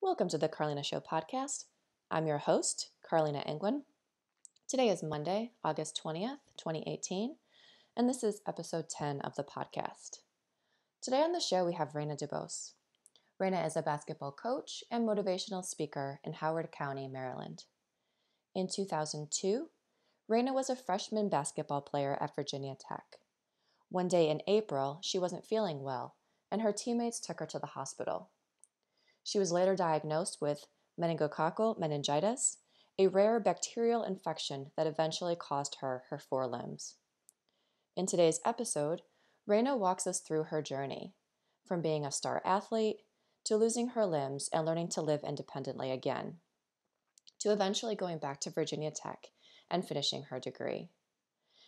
Welcome to the Carleena Show podcast. I'm your host, Carleena Angwin. Today is Monday, August 20th, 2018, and this is episode 10 of the podcast. Today on the show, we have Rayna DuBose. Rayna is a basketball coach and motivational speaker in Howard County, Maryland. In 2002, Rayna was a freshman basketball player at Virginia Tech. One day in April, she wasn't feeling well, and her teammates took her to the hospital. She was later diagnosed with meningococcal meningitis, a rare bacterial infection that eventually caused her forelimbs. In today's episode, Rayna walks us through her journey, from being a star athlete to losing her limbs and learning to live independently again, to eventually going back to Virginia Tech and finishing her degree.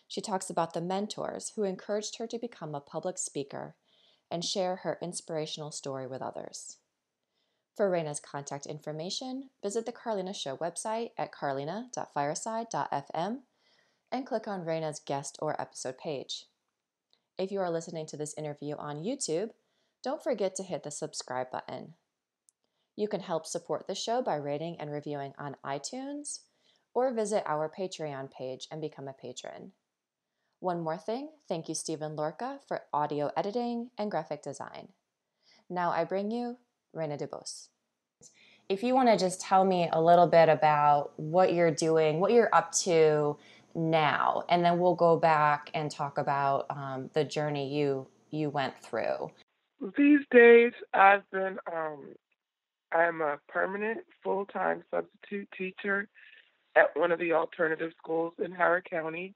She talks about the mentors who encouraged her to become a public speaker and share her inspirational story with others. For Rayna's contact information, visit the Carleena Show website at carleena.fireside.fm and click on Rayna's guest or episode page. If you are listening to this interview on YouTube, don't forget to hit the subscribe button. You can help support the show by rating and reviewing on iTunes, or visit our Patreon page and become a patron. One more thing, thank you Stephen Lorca for audio editing and graphic design. Now I bring you Rayna DuBose. If you want to just tell me a little bit about what you're doing, what you're up to now, and then we'll go back and talk about the journey you went through. These days, I'm a permanent full-time substitute teacher at one of the alternative schools in Howard County.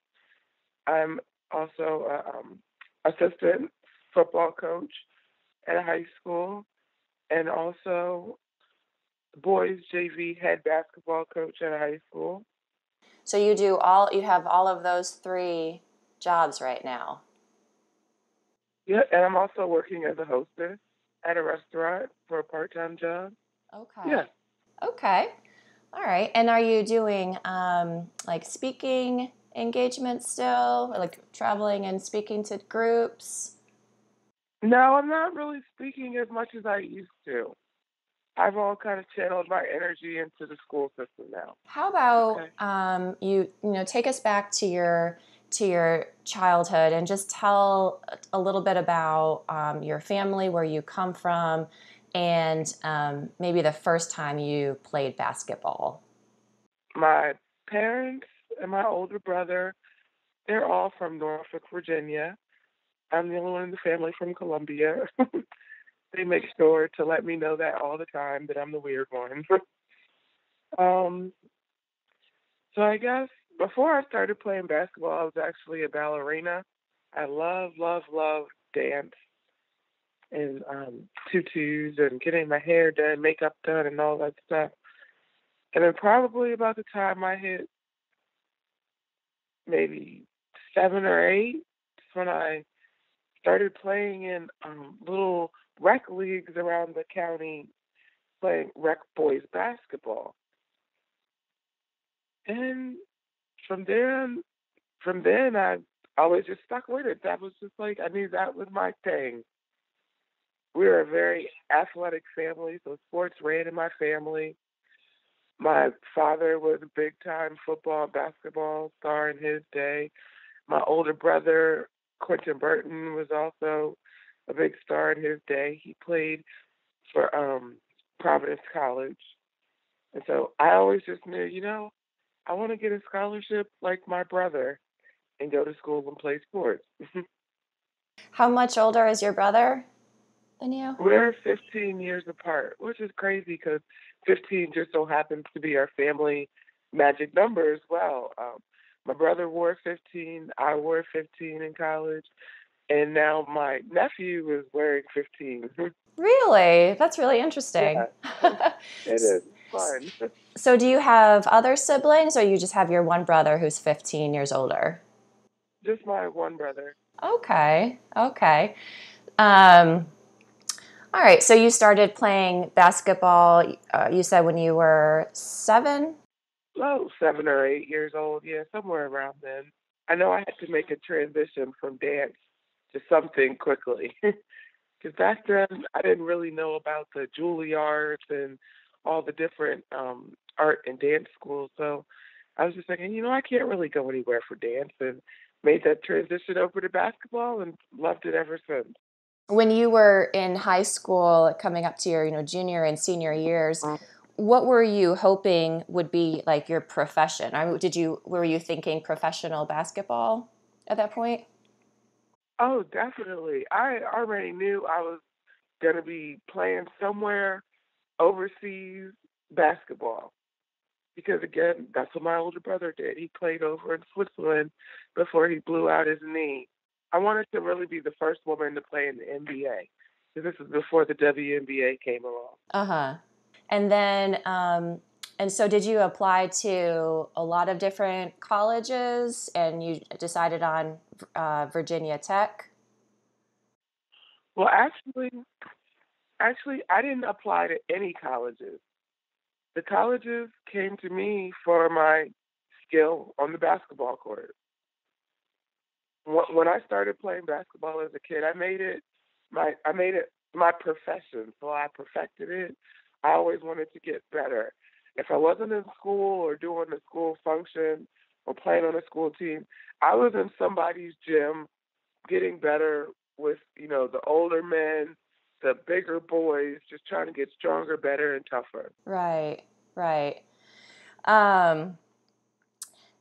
I'm also an assistant football coach at a high school, and also boys JV head basketball coach at a high school. So you have all of those three jobs right now. Yeah, and I'm also working as a hostess at a restaurant for a part-time job. Okay. Yeah. Okay. All right. And are you doing like speaking engagements still, or like traveling and speaking to groups? No, I'm not really speaking as much as I used to. I've all kind of channeled my energy into the school system now. How about you take us back to your childhood and just tell a little bit about your family, where you come from, and maybe the first time you played basketball. My parents and my older brother, they're all from Norfolk, Virginia. I'm the only one in the family from Columbia. They make sure to let me know that all the time, that I'm the weird one. So I guess before I started playing basketball, I was actually a ballerina. I love dance and tutus and getting my hair done, makeup done, and all that stuff. And then probably about the time I hit maybe 7 or 8, that's when I started playing in little rec leagues around the county, playing rec boys basketball. And from then I always just stuck with it. That was just like, I knew that was my thing. We were a very athletic family, so sports ran in my family. My father was a big-time football, basketball star in his day. My older brother, Quentin Burton, was also a big star in his day. He played for Providence College. And so I always just knew, I want to get a scholarship like my brother and go to school and play sports. How much older is your brother than you? We're 15 years apart, which is crazy because 15 just so happens to be our family magic number as well. My brother wore 15, I wore 15 in college, and now my nephew is wearing 15. Really? That's really interesting. Yeah, it is fun. So do you have other siblings, or you just have your one brother who's 15 years older? Just my one brother. Okay. All right, so you started playing basketball, you said when you were 7? Oh, 7 or 8 years old, yeah, somewhere around then. I know I had to make a transition from dance to something quickly. Because back then, I didn't really know about the Juilliards and all the different art and dance schools. So I was just thinking, I can't really go anywhere for dance, and made that transition over to basketball and loved it ever since. When you were in high school, coming up to your, junior and senior years, what were you hoping would be like your profession? Were you thinking professional basketball at that point? Oh, definitely. I already knew I was going to be playing somewhere overseas basketball because, again, that's what my older brother did. He played over in Switzerland before he blew out his knee. I wanted to really be the first woman to play in the NBA because this is before the WNBA came along. Uh-huh. And then, and so did you apply to a lot of different colleges and you decided on Virginia Tech? Well, actually, I didn't apply to any colleges. The colleges came to me for my skill on the basketball court. When I started playing basketball as a kid, I made it my profession. So I perfected it. I always wanted to get better. If I wasn't in school or doing a school function or playing on a school team, I was in somebody's gym getting better with, the older men, the bigger boys, just trying to get stronger, better, and tougher. Right, right. Um,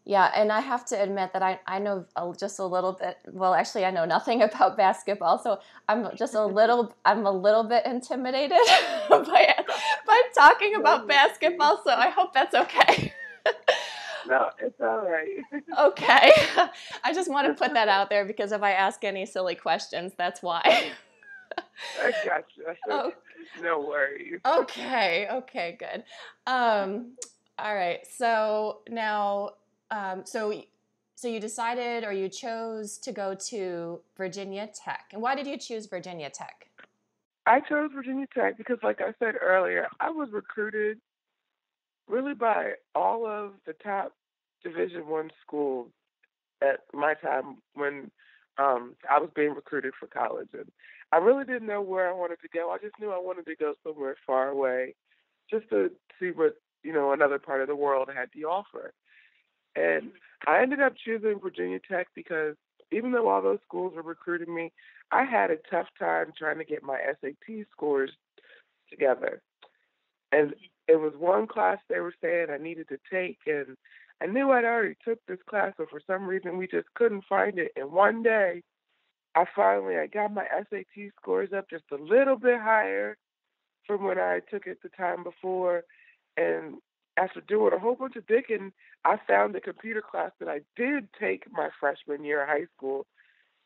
yeah, and I have to admit that I know just a little bit. Well, actually, I know nothing about basketball, so I'm a little bit intimidated by talking about basketball. So I hope that's okay. No, it's all right. Okay, I just want to put that out there because if I ask any silly questions, that's why. I gotcha. Oh, No worries. okay, good. All right. So now, so you decided or you chose to go to Virginia Tech. And why did you choose Virginia Tech? I chose Virginia Tech because, like I said earlier, I was recruited really by all of the top Division I schools at my time when I was being recruited for college, and I really didn't know where I wanted to go. I just knew I wanted to go somewhere far away, just to see what another part of the world had to offer. And I ended up choosing Virginia Tech because even though all those schools were recruiting me, I had a tough time trying to get my SAT scores together. And it was one class they were saying I needed to take, and I knew I'd already took this class, but for some reason we just couldn't find it. And one day, I got my SAT scores up just a little bit higher from when I took it the time before, and after doing a whole bunch of digging, I found a computer class that I did take my freshman year of high school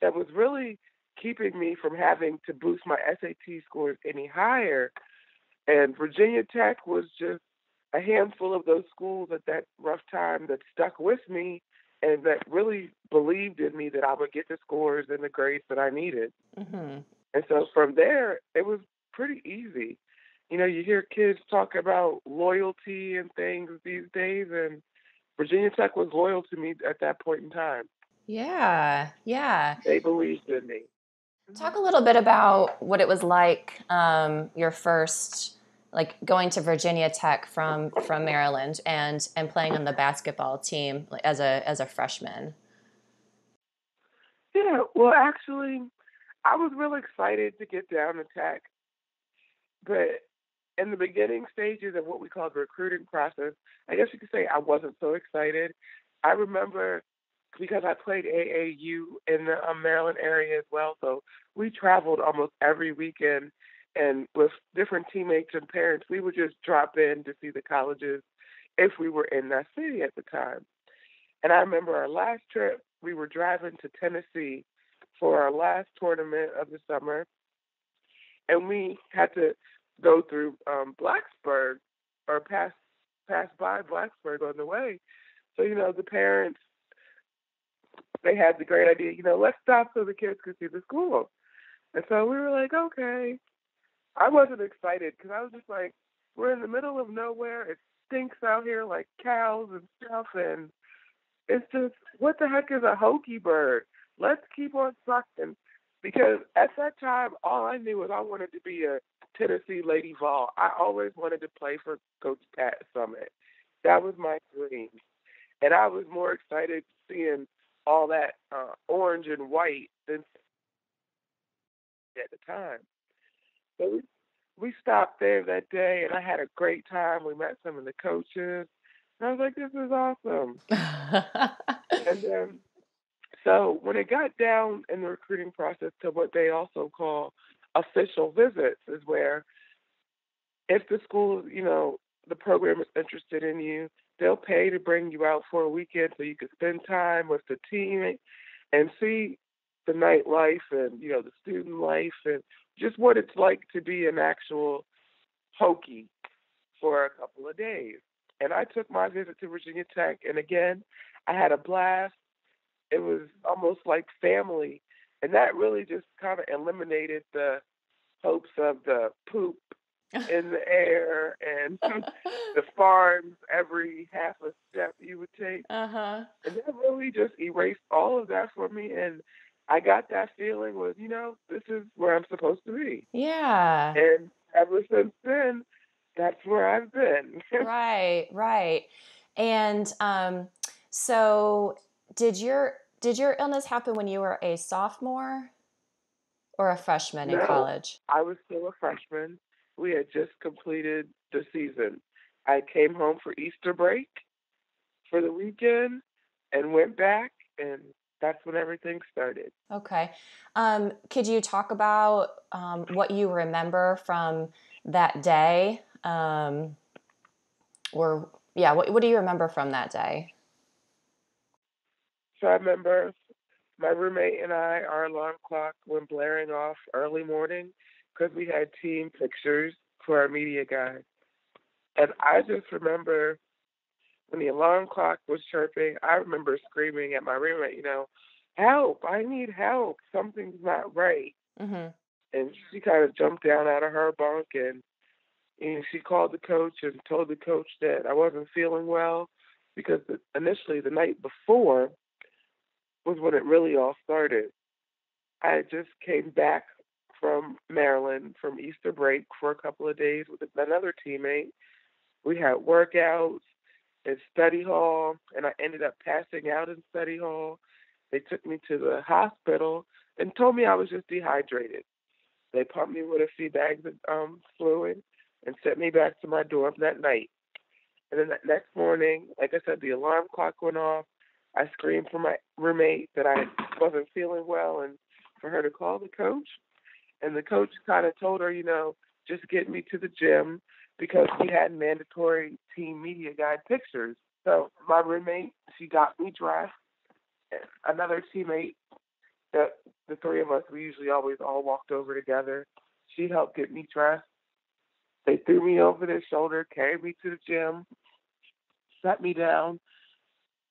that was really keeping me from having to boost my SAT scores any higher. And Virginia Tech was just a handful of those schools at that rough time that stuck with me and that really believed in me that I would get the scores and the grades that I needed. Mm-hmm. And so from there, it was pretty easy. You hear kids talk about loyalty and things these days, and Virginia Tech was loyal to me at that point in time. Yeah, yeah. They believed in me. Talk a little bit about what it was like, your first, like going to Virginia Tech from Maryland and playing on the basketball team as a freshman. Yeah, well, actually, I was real excited to get down to Tech, but in the beginning stages of what we call the recruiting process, I guess you could say I wasn't so excited. I remember because I played AAU in the Maryland area as well, so we traveled almost every weekend, and with different teammates and parents, we would just drop in to see the colleges if we were in that city at the time. And I remember our last trip, we were driving to Tennessee for our last tournament of the summer, and we had to go through Blacksburg or pass by Blacksburg on the way. So the parents, they had the great idea, let's stop so the kids could see the school. And so we were like, okay. I wasn't excited because I was just like, we're in the middle of nowhere. It stinks out here like cows and stuff, and it's just, what the heck is a hokey bird? Let's keep on sucking. Because at that time, all I knew was I wanted to be a Tennessee Lady Vol. I always wanted to play for Coach Pat Summit. That was my dream. And I was more excited seeing all that orange and white than at the time. So we stopped there that day, and I had a great time. We met some of the coaches. And I was like, this is awesome. And so when it got down in the recruiting process to what they also call official visits, is where if the school, the program is interested in you, they'll pay to bring you out for a weekend so you can spend time with the team and see the nightlife and, the student life and just what it's like to be an actual Hokie for a couple of days. And I took my visit to Virginia Tech, and again, I had a blast. It was almost like family, and that really just kind of eliminated the hopes of the poop in the air and the farms every half a step you would take. Uh-huh. And that really just erased all of that for me. And I got that feeling was, this is where I'm supposed to be. Yeah. And ever since then, that's where I've been. Right. And so did your illness happen when you were a sophomore or a freshman in No, college? I was still a freshman. We had just completed the season. I came home for Easter break for the weekend and went back, and that's when everything started. Okay. Could you talk about what you remember from that day? What do you remember from that day? So I remember my roommate and I, our alarm clock went blaring off early morning because we had team pictures for our media guide. And I just remember when the alarm clock was chirping, I remember screaming at my roommate, help, I need help. Something's not right. Mm-hmm. And she kind of jumped down out of her bunk and she called the coach and told the coach that I wasn't feeling well because initially the night before was when it really all started. I just came back from Maryland from Easter break for a couple of days with another teammate. We had workouts in study hall, and I ended up passing out in study hall. They took me to the hospital and told me I was just dehydrated. They pumped me with a few bags of fluid and sent me back to my dorm that night. And then that next morning, like I said, the alarm clock went off. I screamed for my roommate that I wasn't feeling well and for her to call the coach. And the coach kind of told her, just get me to the gym because we had mandatory team media guide pictures. So my roommate, she got me dressed. Another teammate, the three of us, we usually always all walked over together. She helped get me dressed. They threw me over their shoulder, carried me to the gym, sat me down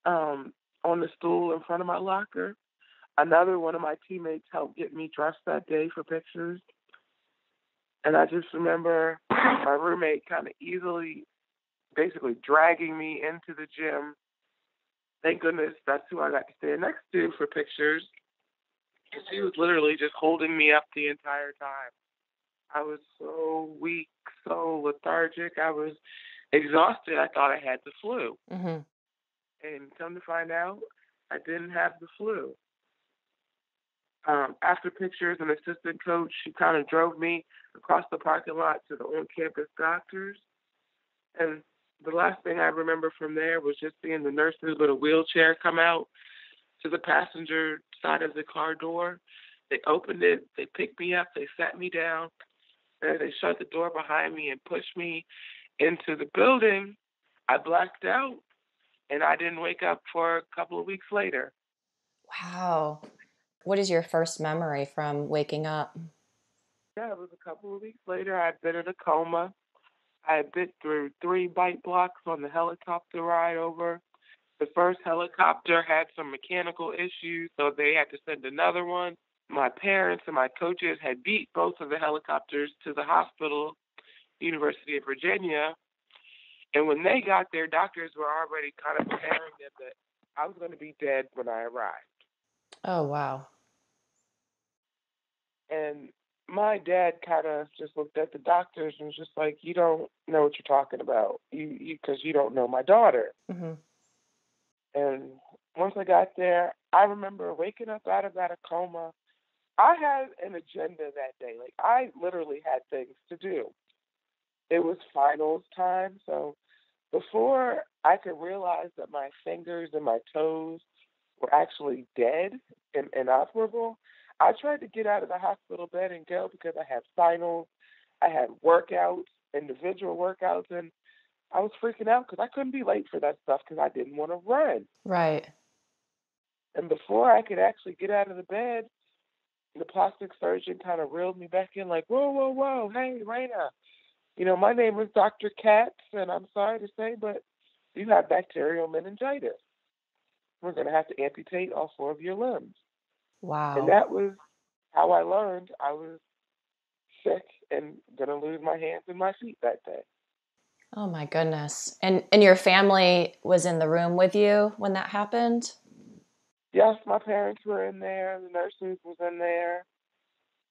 on the stool in front of my locker. Another one of my teammates helped get me dressed that day for pictures. And I just remember my roommate kind of easily, basically dragging me into the gym. Thank goodness that's who I got to stand next to for pictures. And she was literally just holding me up the entire time. I was so weak, so lethargic. I was exhausted. I thought I had the flu. Mm-hmm. And come to find out, I didn't have the flu. After pictures, an assistant coach, she kind of drove me across the parking lot to the on-campus doctors. And the last thing I remember from there was just seeing the nurses with a wheelchair come out to the passenger side of the car door. They opened it, they picked me up, they sat me down, and they shut the door behind me and pushed me into the building. I blacked out, and I didn't wake up for a couple of weeks later. Wow. What is your first memory from waking up? Yeah, it was a couple of weeks later. I'd been in a coma. I had been through 3 bite blocks on the helicopter ride over. The first helicopter had some mechanical issues, so they had to send another one. My parents and my coaches had beat both of the helicopters to the hospital, University of Virginia. And when they got there, doctors were already kind of preparing them that I was going to be dead when I arrived. Oh, wow. And my dad kind of just looked at the doctors and was just like, "You don't know what you're talking about, because you don't know my daughter." Mm-hmm. And once I got there, I remember waking up out of that coma. I had an agenda that day. Like, I literally had things to do. It was finals time, so before I could realize that my fingers and my toes were actually dead and inoperable, I tried to get out of the hospital bed and go because I had finals, I had workouts, individual workouts, and I was freaking out because I couldn't be late for that stuff because I didn't want to run. Right. And before I could actually get out of the bed, the plastic surgeon kind of reeled me back in like, "Whoa, whoa, whoa, hey, Rayna, my name is Dr. Katz, and I'm sorry to say, but you have bacterial meningitis. We're going to have to amputate all four of your limbs." And Wow. that was how I learned I was sick and going to lose my hands and my feet that day. Oh my goodness. And your family was in the room with you when that happened? Yes, my parents were in there, the nurses was in there,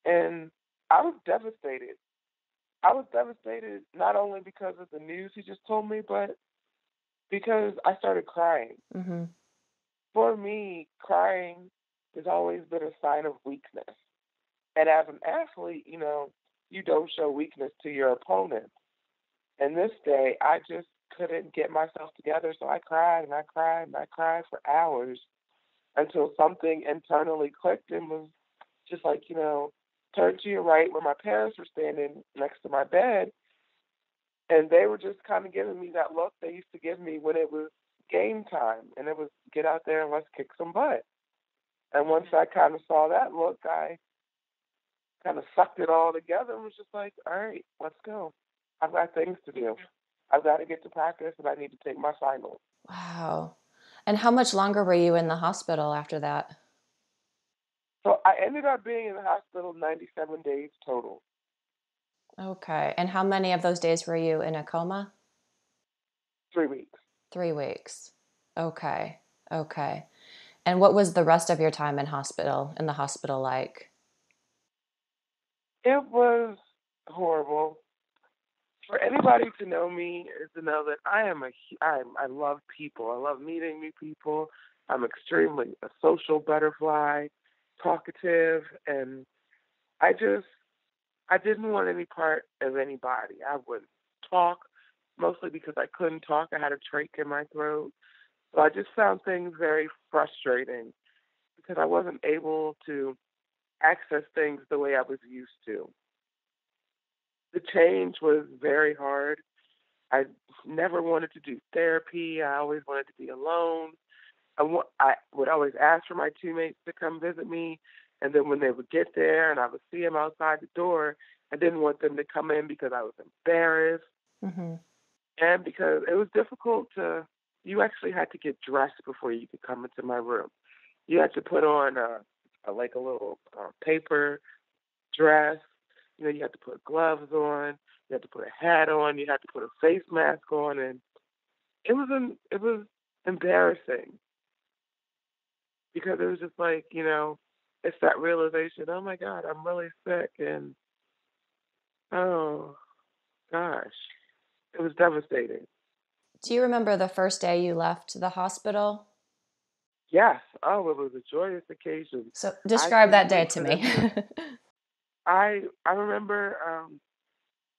and I was devastated. I was devastated not only because of the news he just told me, but because I started crying. Mm-hmm. For me, crying has always been a sign of weakness. And as an athlete, you don't show weakness to your opponent. And this day, I just couldn't get myself together. So I cried and I cried and I cried for hours until something internally clicked and was just like, turn to your right where my parents were standing next to my bed. And they were just kind of giving me that look they used to give me when it was game time. And it was get out there and let's kick some butt. And once I kind of saw that look, I kind of sucked it all together and was just like, all right, let's go. I've got things to do. I've got to get to practice and I need to take my finals. Wow. And how much longer were you in the hospital after that? So I ended up being in the hospital 97 days total. Okay. And how many of those days were you in a coma? 3 weeks. 3 weeks. Okay. Okay. And what was the rest of your time in the hospital like? It was horrible. For anybody to know me is to know that I love people. I love meeting new people. I'm extremely a social butterfly, talkative, and I just I didn't want any part of anybody. I would talk, mostly because I couldn't talk. I had a trach in my throat. So I just found things very frustrating because I wasn't able to access things the way I was used to. The change was very hard. I never wanted to do therapy. I always wanted to be alone. I would always ask for my teammates to come visit me. And then when they would get there and I would see them outside the door, I didn't want them to come in because I was embarrassed Mm-hmm. and because it was difficult you actually had to get dressed before you could come into my room. You had to put on like a little paper dress. You had to put gloves on. You had to put a hat on. You had to put a face mask on, and it was embarrassing because it was just like it's that realization. Oh my God, I'm really sick, and oh gosh, it was devastating. Do you remember the first day you left the hospital? Yes. Oh, it was a joyous occasion. So I describe that couldn't day wait to for me. them to. I remember.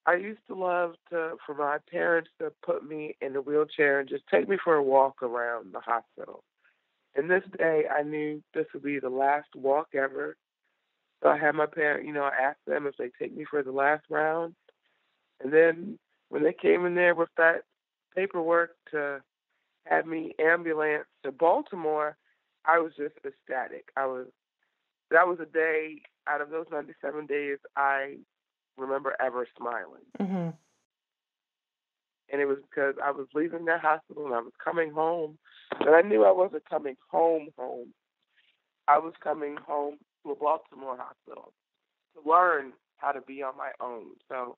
I used to love for my parents to put me in a wheelchair and just take me for a walk around the hospital. And this day, I knew this would be the last walk ever. So I had my parents, I asked them if they take me for the last round. And then when they came in there with that paperwork to have me ambulance to Baltimore, I was just ecstatic. That was a day out of those 97 days I remember ever smiling. Mm-hmm. And it was because I was leaving that hospital and I was coming home. And I knew I wasn't coming home home. I was coming home to a Baltimore hospital to learn how to be on my own. So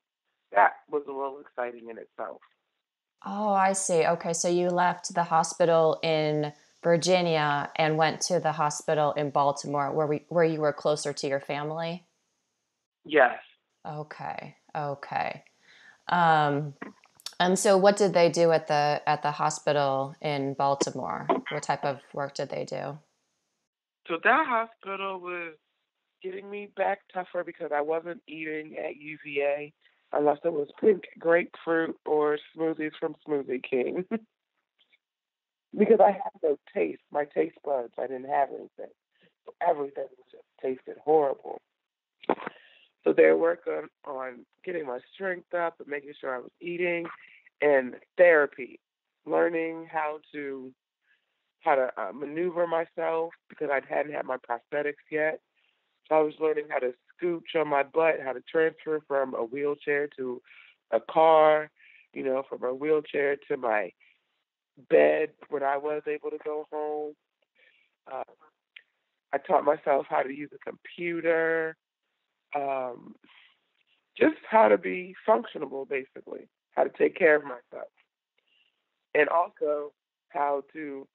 that was a little exciting in itself. Oh, I see. Okay, so you left the hospital in Virginia and went to the hospital in Baltimore where you were closer to your family? Yes. Okay. Okay. Um, and so what did they do at the hospital in Baltimore? What type of work did they do? So that hospital was getting me back tougher because I wasn't eating at UVA unless it was pink grapefruit or smoothies from Smoothie King because I had no taste. My taste buds, I didn't have anything. So everything was just tasted horrible. So they're working on getting my strength up and making sure I was eating and therapy, learning how to maneuver myself because I hadn't had my prosthetics yet. So I was learning how to scooch on my butt, how to transfer from a wheelchair to a car, from a wheelchair to my bed when I was able to go home. Uh, I taught myself how to use a computer, um, just how to be functionable, basically, how to take care of myself, and also how to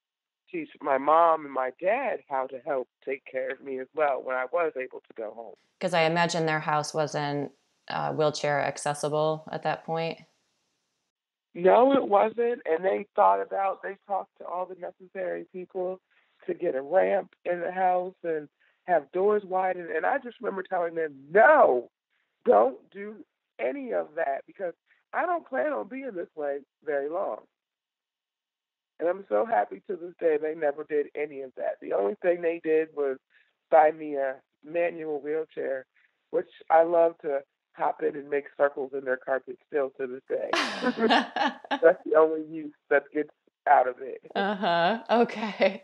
teach my mom and my dad how to help take care of me as well when I was able to go home. Because I imagine their house wasn't wheelchair accessible at that point. No, it wasn't. And they talked to all the necessary people to get a ramp in the house and have doors widened. And I just remember telling them, no, don't do any of that because I don't plan on being this way very long. And I'm so happy to this day they never did any of that. The only thing they did was buy me a manual wheelchair, which I love to hop in and make circles in their carpet still to this day. That's the only use that gets out of it. Uh-huh. Okay.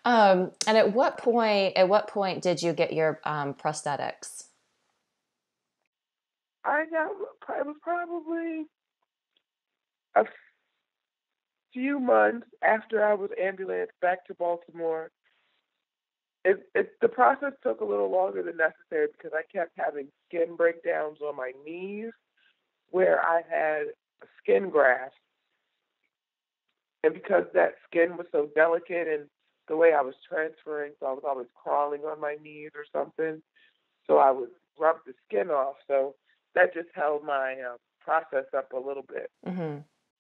And at what point did you get your prosthetics? It was probably a few months after I was ambulanced back to Baltimore. The process took a little longer than necessary because I kept having skin breakdowns on my knees where I had a skin graft. And because that skin was so delicate and the way I was transferring, so I was always crawling on my knees or something. So I would rub the skin off. So that just held my process up a little bit. Mm-hmm.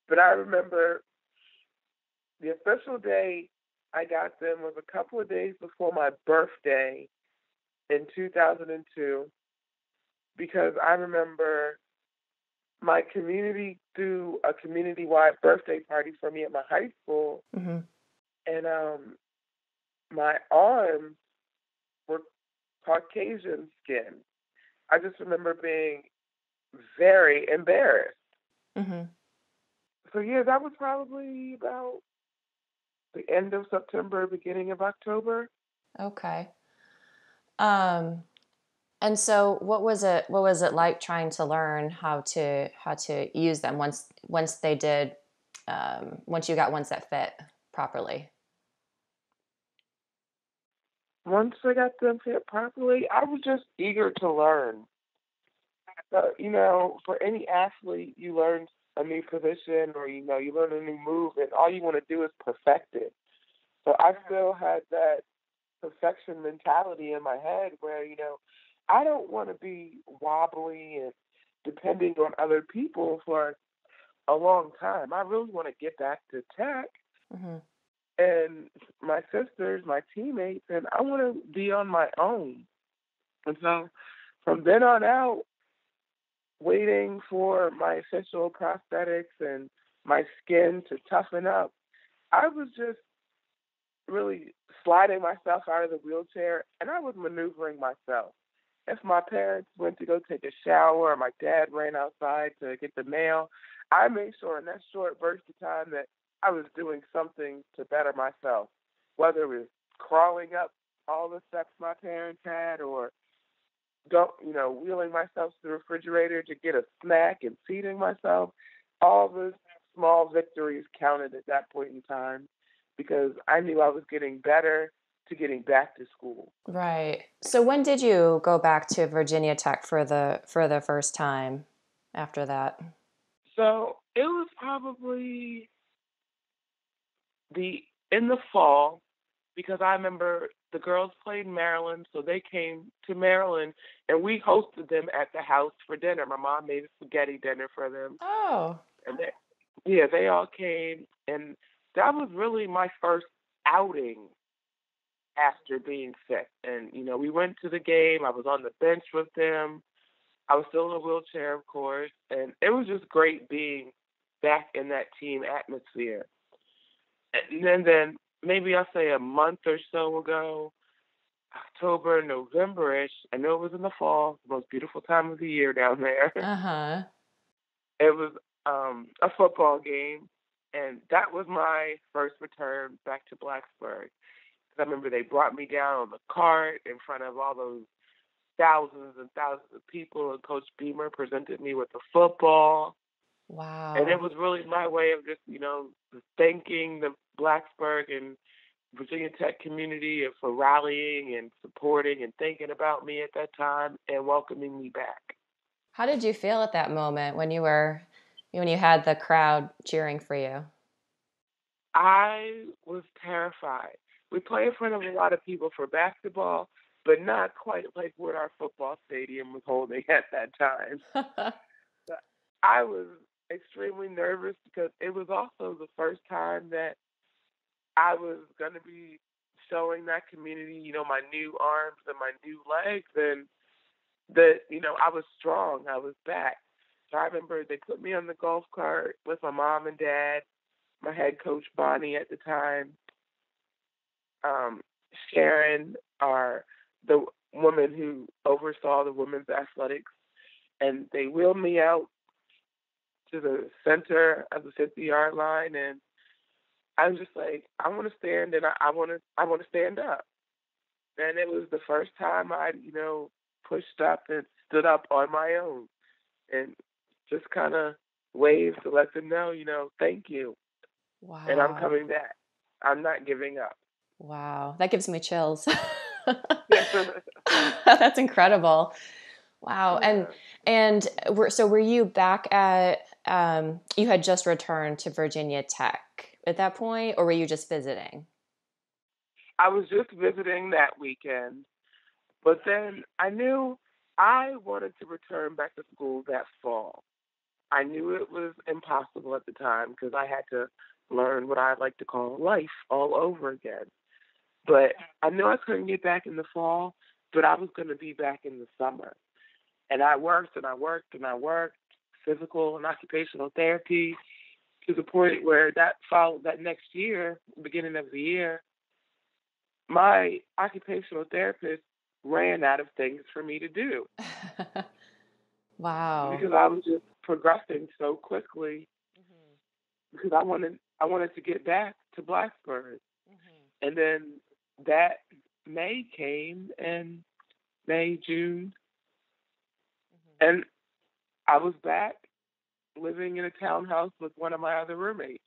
But I remember the official day I got them was a couple of days before my birthday in 2002 because I remember my community threw a community-wide birthday party for me at my high school, Mm-hmm. and my arms were Caucasian skin. I just remember being very embarrassed. Mm-hmm. So yeah, that was probably about the end of September, beginning of October. Okay. Um, and so what was it like trying to learn how to use them once they did once you got ones that fit properly? Once I got them fit properly, I was just eager to learn. For any athlete, you learn a new position or you learn a new move, and all you want to do is perfect it. So I still had that perfection mentality in my head where I don't want to be wobbly and depending on other people for a long time. I really want to get back to tech Mm-hmm. and my sisters, my teammates, and I want to be on my own. And so from then on out, waiting for my official prosthetics and my skin to toughen up, I was just really sliding myself out of the wheelchair and I was maneuvering myself. If my parents went to go take a shower or my dad ran outside to get the mail, I made sure in that short burst of time that I was doing something to better myself, whether it was crawling up all the steps my parents had or wheeling myself to the refrigerator to get a snack and feeding myself. All the small victories counted at that point in time because I knew I was getting better to getting back to school. Right. So when did you go back to Virginia Tech for the first time after that? So it was probably the in the fall because I remember the girls played Maryland, so they came to Maryland, and we hosted them at the house for dinner. My mom made a spaghetti dinner for them, Oh, and yeah, they all came, and that was really my first outing after being sick. And we went to the game. I was on the bench with them. I was still in a wheelchair, of course, and it was just great being back in that team atmosphere. And then maybe I'll say a month or so ago, October, November-ish. I know it was in the fall, the most beautiful time of the year down there. uh-huh. It was a football game, and that was my first return back to Blacksburg. 'Cause I remember they brought me down on the cart in front of all those thousands and thousands of people, and Coach Beamer presented me with the football. And it Wow. was really my way of just, thanking the Blacksburg and Virginia Tech community for rallying and supporting and thinking about me at that time and welcoming me back. How did you feel at that moment when you had the crowd cheering for you? I was terrified. We play in front of a lot of people for basketball, but not quite like what our football stadium was holding at that time. So I was extremely nervous because it was also the first time that I was going to be showing that community, my new arms and my new legs, and that, I was strong. I was back. So I remember they put me on the golf cart with my mom and dad, my head coach Bonnie at the time, um, Sharon, the woman who oversaw the women's athletics, and they wheeled me out to the center of the 50-yard line, and I was just like, I want to stand, and I want to stand up. And it was the first time I, pushed up and stood up on my own, and just kind of waved to let them know, thank you, and I'm Wow. coming back. I'm not giving up. Wow. That gives me chills. That's incredible. Wow. And Yeah. were you back at you had just returned to Virginia Tech at that point, or were you just visiting? I was just visiting that weekend, but then I knew I wanted to return back to school that fall. I knew it was impossible at the time because I had to learn what I like to call life all over again. But I knew I couldn't get back in the fall, but I was going to be back in the summer. And I worked and I worked and I worked physical and occupational therapy to the point where that next year, beginning of the year, my occupational therapist ran out of things for me to do Wow. because I was just progressing so quickly Mhm. because I wanted to get back to Blacksburg. Mhm. And then that May came, and May, June, Mhm. and I was back living in a townhouse with one of my other roommates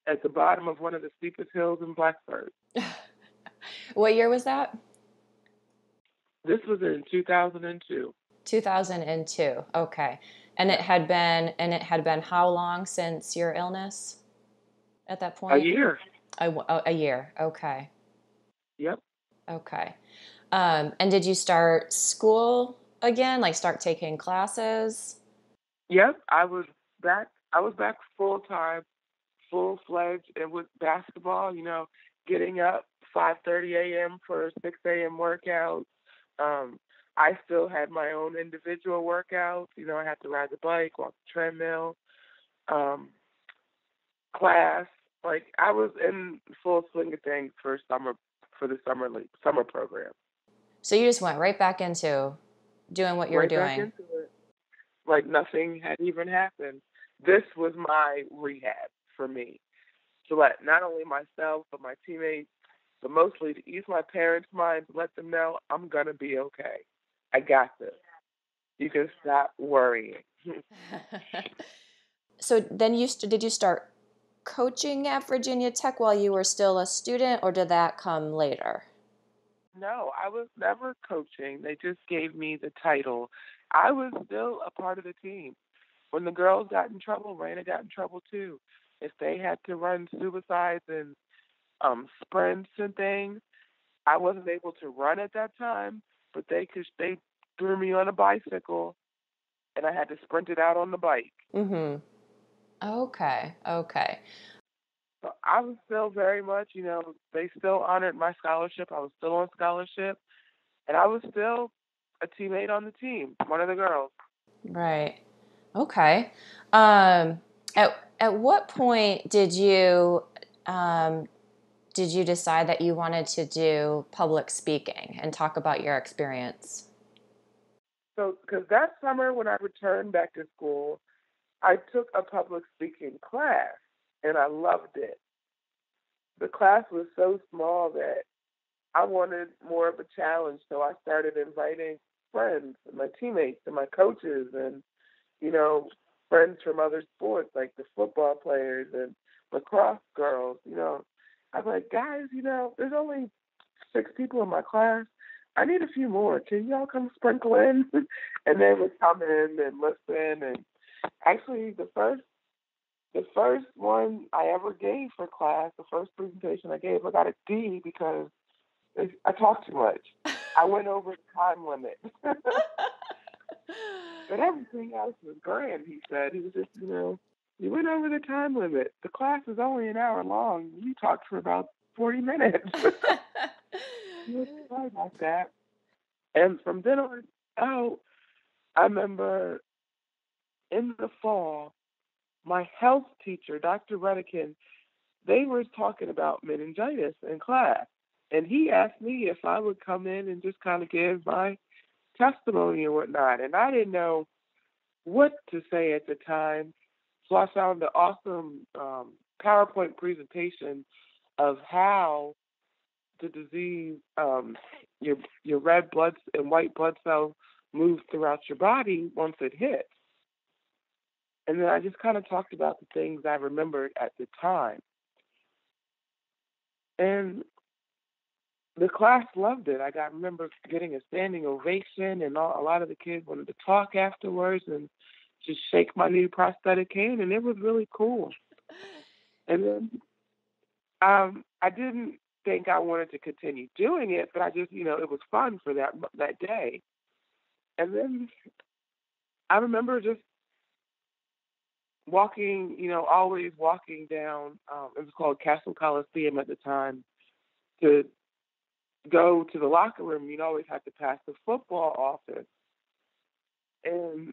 at the bottom of one of the steepest hills in Blacksburg. What year was that? This was in 2002. 2002. Okay. And Yeah. it had been how long since your illness at that A point? year. A year. Okay. Yep. Okay. And did you start school again? Like start taking classes? Yep. I was back full time, full fledged, and with basketball. Getting up 5:30 a.m. for 6 a.m. workouts. Um, I still had my own individual workouts. I had to ride the bike, walk the treadmill, um, class. Like I was in full swing of things for the summer program. So you just went right back into doing what you were Right back doing. into it. Like nothing had even happened. This was my rehab for me to let not only myself but my teammates, but mostly to ease my parents' minds, let them know I'm gonna be okay. I got this. You can stop worrying. So then did you start coaching at Virginia Tech while you were still a student, or did that come later? No, I was never coaching. They just gave me the title. I was still a part of the team. When the girls got in trouble, Rayna got in trouble too. If they had to run suicides and sprints and things, I wasn't able to run at that time, but they threw me on a bicycle, and I had to sprint it out on the bike. Mm-hmm. Okay. Okay. So I was still very much, they still honored my scholarship. I was still on scholarship, and I was still a teammate on the team, one of the girls. Right. Okay. Um, at what point did you decide that you wanted to do public speaking and talk about your experience? So, because that summer when I returned back to school, I took a public speaking class, and I loved it. The class was so small that I wanted more of a challenge, so I started inviting friends, and my teammates, and my coaches, and you know, friends from other sports like the football players and lacrosse girls. I was like, guys, there's only 6 people in my class. I need a few more. Can y'all come sprinkle in? And they would come in and listen. And actually, the first one I ever gave for class, the first presentation I gave, I got a D because I talked too much. I went over the time limit. But everything else was grand, he said. He was just, you went over the time limit. The class is only an hour long. You talked for about 40 minutes. He was sorry about that. And from then on out, I remember in the fall, my health teacher, Dr. Redican, they were talking about meningitis in class. And he asked me if I would come in and just kind of give my testimony and whatnot. And I didn't know what to say at the time. So I found an awesome PowerPoint presentation of how the disease, your red blood and white blood cells move throughout your body once it hits. And then I just kind of talked about the things I remembered at the time. And the class loved it. Remember getting a standing ovation, and a lot of the kids wanted to talk afterwards and just shake my new prosthetic hand, and it was really cool. And then I didn't think I wanted to continue doing it, but I just, it was fun for that day. And then I remember just walking, always walking down. It was called Castle Coliseum at the time. To go to the locker room, you'd always have to pass the football office, and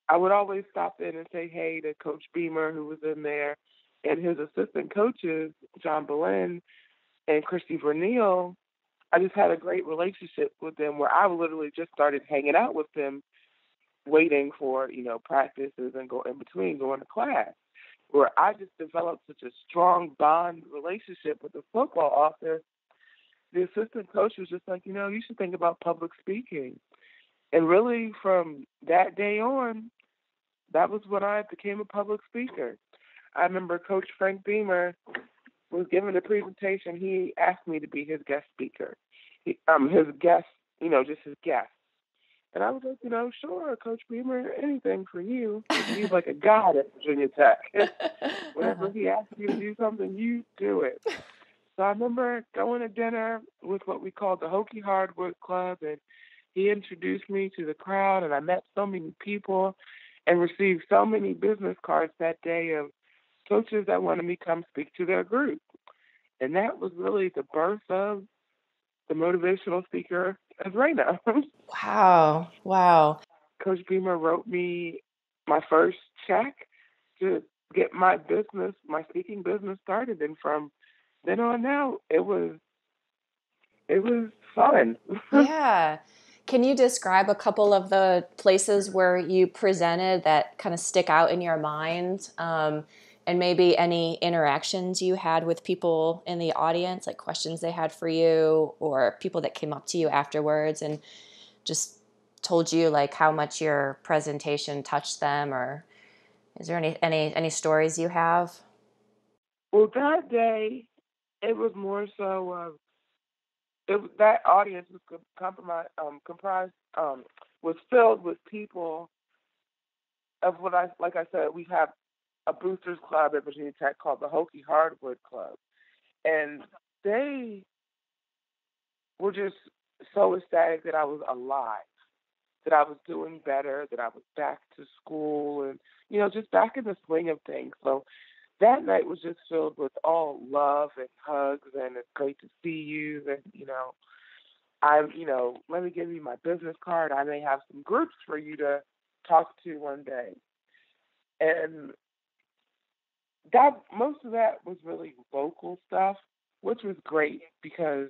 I would always stop in and say hey to Coach Beamer, who was in there, and his assistant coaches, John Boleyn and Christy Verneal. I just had a great relationship with them where I literally just started hanging out with them, waiting for, practices and go in between going to class, where I just developed such a strong bond relationship with the football office. The assistant coach was just like, you should think about public speaking. And really from that day on, that was when I became a public speaker. I remember Coach Frank Beamer was giving a presentation. He asked me to be his guest speaker. His guest, just his guest. And I was like, sure, Coach Beamer, anything for you. He's like a god at Virginia Tech. Whenever he asks you to do something, you do it. So I remember going to dinner with what we called the Hokie Hardwood Club, and he introduced me to the crowd, and I met so many people and received so many business cards that day of coaches that wanted me to come speak to their group. And that was really the birth of the motivational speaker as Rayna. Wow. Wow. Coach Beamer wrote me my first check to get my speaking business started. And from then on out, it was fun. Yeah. Can you describe a couple of the places where you presented that kind of stick out in your mind? And maybe any interactions you had with people in the audience, like questions they had for you, or people that came up to you afterwards and just told you like how much your presentation touched them, or is there any stories you have? Well, that day, it was more so that audience was comprised was filled with people of what like I said, we have a boosters club at Virginia Tech called the Hokie Hardwood Club, and they were just so ecstatic that I was alive, that I was doing better, that I was back to school and, just back in the swing of things. So that night was just filled with all love and hugs and it's great to see you and, let me give you my business card. I may have some groups for you to talk to one day. And that most of that was really vocal stuff, which was great because,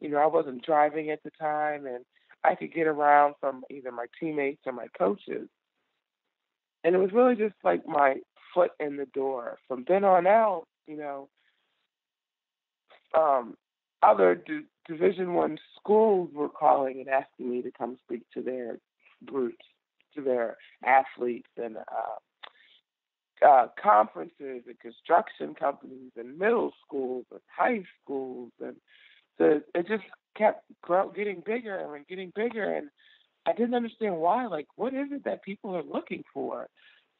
I wasn't driving at the time and I could get around from either my teammates or my coaches. And it was really just like my foot in the door. From then on out, um, other Division One schools were calling and asking me to come speak to their groups, to their athletes, and conferences and construction companies and middle schools and high schools, and it just kept getting bigger and getting bigger, and I didn't understand why. Like, what is it that people are looking for?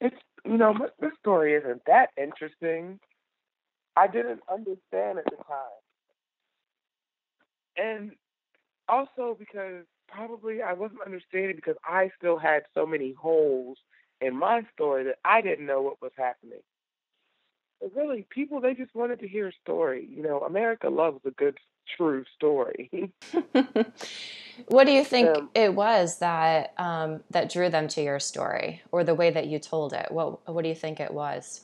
It's this story isn't that interesting. I didn't understand at the time, and also because probably I wasn't understanding because I still had so many holes in my story that I didn't know what was happening. But really, people, they just wanted to hear a story. America loves a good, true story. What do you think um, it was that that drew them to your story, or the way that you told it? What do you think it was?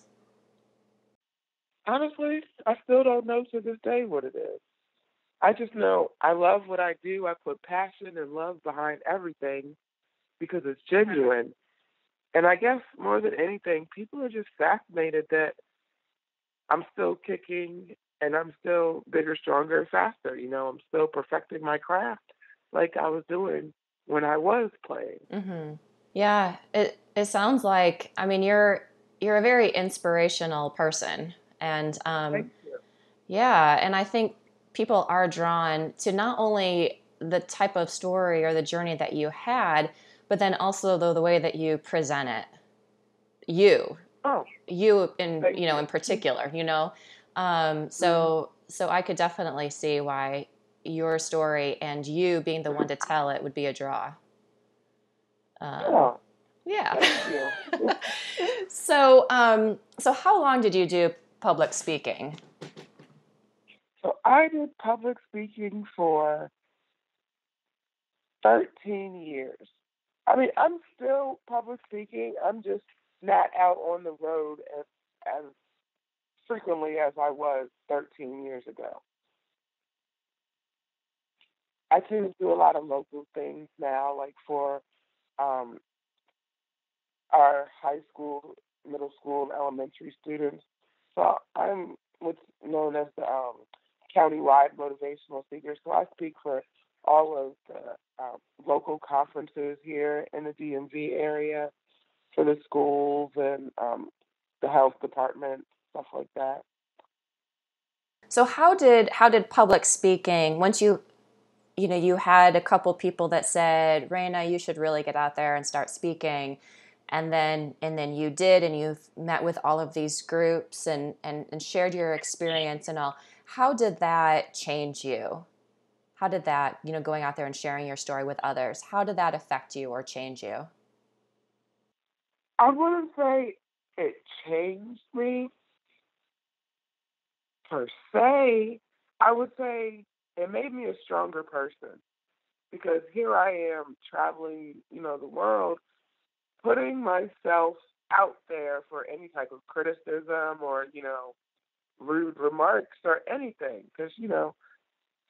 Honestly, I still don't know to this day what it is. I just know I love what I do. I put passion and love behind everything because it's genuine. And I guess more than anything, people are just fascinated that I'm still kicking and I'm still bigger, stronger, faster. I'm still perfecting my craft like I was doing when I was playing. Mm-hmm. Yeah, it sounds like, I mean, you're a very inspirational person, and Thank you. yeah, and I think people are drawn to not only the type of story or the journey that you had, but then also the way that you present it. You, Oh, you in thank you. in particular, Mm-hmm. so I could definitely see why your story and you being the one to tell it would be a draw. Um, Oh, yeah. thank you. So how long did you do public speaking? So I did public speaking for 13 years. I mean, I'm still public speaking. I'm just not out on the road as frequently as I was 13 years ago. I tend to do a lot of local things now, like for um, our high school, middle school, and elementary students. So I'm what's known as the county-wide motivational speaker. So I speak for all of the local conferences here in the DMV area for the schools and the health department, stuff like that. So how did public speaking, once you had a couple people that said, Rayna, you should really get out there and start speaking, and then you did, and you've met with all of these groups and shared your experience and all. How did that change you? How did that, going out there and sharing your story with others, how did that affect you or change you? I wouldn't say it changed me per se. I would say it made me a stronger person because here I am traveling, the world, putting myself out there for any type of criticism or, rude remarks or anything. Because,